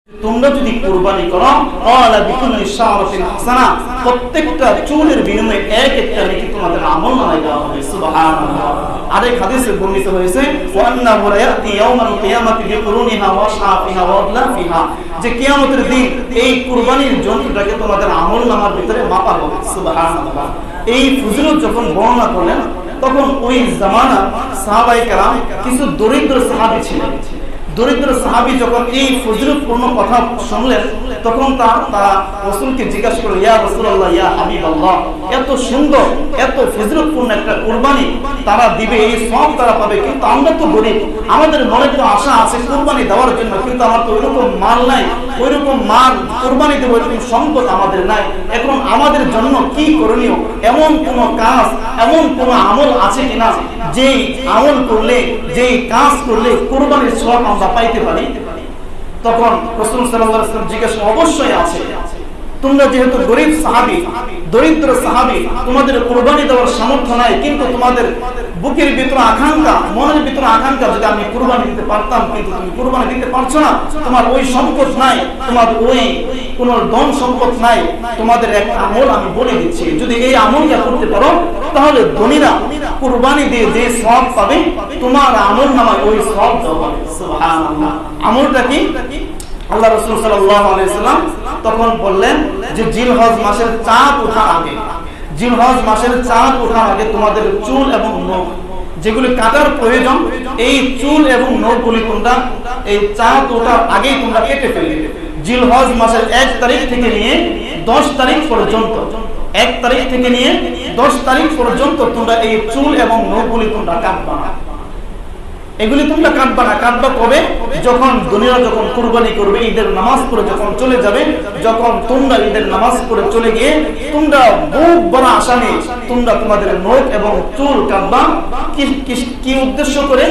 তোমরা যদি কুরবানি করো ওয়ালা বিকুল্লি শারাতিন হাসানা, প্রত্যেকটা চুলের বিনিময়ে এক একটা নেকি তোমাদের আমলনামায় দেওয়া হবে। সুবহানাল্লাহ। আরেক হাদিসে বর্ণিত হয়েছে ওয়ান্নাহু ইয়াতি ইয়াউমাল কিয়ামাতি বিকুরুনিহা ওয়া শাফিহা ওয়া আদলাফিহা, যে কিয়ামতের দিন এই কুরবানির জন্তুটাকে তোমাদের আমলনামার ভিতরে মাপা হবে। সুবহানাল্লাহ। এই ফজিলত যখন বর্ণনা করলেন তখন ওই জামানা সাহাবায়ে কেরাম কিছু দরিদ্র সাহাবী ছিলেন। দরিদ্র সাহাবী যখন এই ফজিলতপূর্ণ কথা শুনলেন তখন তারা রাসূলকে জিজ্ঞাসা করলেন, ইয়া রাসূলুল্লাহ, ইয়া হাবিবাল্লাহ, এত সুন্দর এত ফজিলতপূর্ণ একটা কুরবানি তারা দিবে, এই সওয়াব তারা পাবে, কিন্তু আমরা তো গরিব, আমাদের মনে তো আশা আছে কুরবানি দেওয়ার জন্য, কিন্তু আমার তো ওইরকম মাল নাই, ওইরকম মাল কুরবানি দেব ওইরকম সম্পদ আমাদের নাই, এখন আমাদের জন্য কি করণীয়? এমন কোন কাজ, এমন কোন আমল আছে কিনা যেই আমল করলে, যেই কাজ করলে কুরবানির সওয়াব আমরা পাইতে পারি? তখন রাসূল সাল্লাল্লাহু আলাইহি ওয়াসাল্লাম জিজ্ঞাসা, অবশ্যই আছে। তোমরা যেহেতু গরিব সাহাবী, দরিদ্র সাহাবী, তোমাদের কুরবানি দেওয়ার সামর্থ্য নাই, কিন্তু তোমাদের বুকের ভিতরে আকাঙ্ক্ষা, মনের ভিতরে আকাঙ্ক্ষা, যদি আমি কুরবানি দিতে পারতাম, কিন্তু তুমি কুরবানি দিতে পারছো না, তোমার ওই সম্পদ নাই, তোমার ওই কোন ধন সম্পদ নাই, তোমাদের এক আমল আমি বলে দিচ্ছি, যদি এই আমলটা করতে পারো তাহলে ধনীরা কুরবানি দিয়ে যে সওয়াব পাবে তোমার আমলনামায় ওই সওয়াব দেওয়া হবে। সুবহানাল্লাহ। আমলটা কি? আল্লাহ রাসূল সাল্লাল্লাহু আলাইহি ওয়াসাল্লাম তখন বললেন যে জিলহজ মাসের চাঁদ ওঠার আগে, জিলহজ মাসের চাঁদ ওঠার আগে তোমাদের চুল এবং নখ যেগুলি কাটার প্রয়োজন, এই চুল এবং নখগুলি তোমরা এই চাঁদ ওঠার আগেই তোমরা কেটে ফেলবে। জিলহজ মাসের 1 তারিখ থেকে নিয়ে 10 তারিখ পর্যন্ত, 1 তারিখ থেকে নিয়ে 10 তারিখ পর্যন্ত তোমরা এই চুল এবং নখগুলি তোমরা কাটবা না। এগুলি তোমরা কাটবা না। কাটবা কবে? যখন দুনিয়া যখন কুরবানি করবে, ঈদের নামাজ পড়ে যখন চলে যাবে, যখন তোমরা ঈদের নামাজ পড়ে চলে গিয়ে তোমরা বুক ভরা আশা নিয়ে তোমরা তোমাদের নখ এবং চুল কাটবা। কি উদ্দেশ্য করে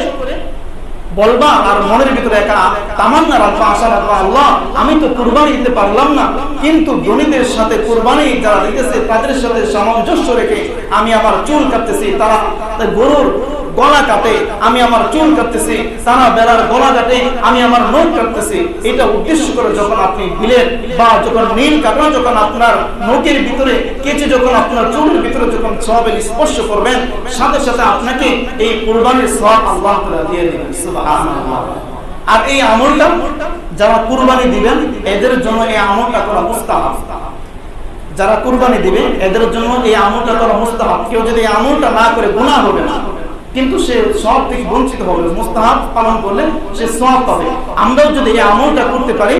বলবা? আর মনের ভিতরে একটা তামান্না রাখবা, আশা রাখবা, আল্লাহ আমি তো কুরবানি দিতে পারলাম না, কিন্তু ধনীদের সাথে কুরবানি যারা দিতেছে তাদের সাথে সামঞ্জস্য রেখে আমি আমার চুল কাটতেছি, তারা গরুর গলা কাটে, আমি আমার চুল কাটতেছি, তারা বেড়ার গলা কাটে, আমি আমার নখ কাটতেছি। এটা উদ্দেশ্য করে যখন আপনি বিলের বা যখন নীল কাটা, যখন আপনার নখের ভিতরে কেচে, যখন আপনার চুলের ভিতরে যখন সওয়াবের স্পর্শ করবেন, সাথে সাথে আপনাকে এই কুরবানির সওয়াব আল্লাহ তাআলা দিয়ে দিবেন। সুবহানাল্লাহ। আর এই আমলটা যারা কুরবানি দিবেন এদের জন্য এই আমলটা করা মুস্তাহাব। যারা কুরবানি দিবে এদের জন্য এই আমলটা করা মুস্তাহাব। কেউ যদি এই আমলটা না করে গুনাহ হবে না, কিন্তু সে সওয়াব থেকে বঞ্চিত হবে। মুস্তাহাব পালন করলে সে সওয়াব পাবে। আমরাও যদি এই আমলটা করতে পারি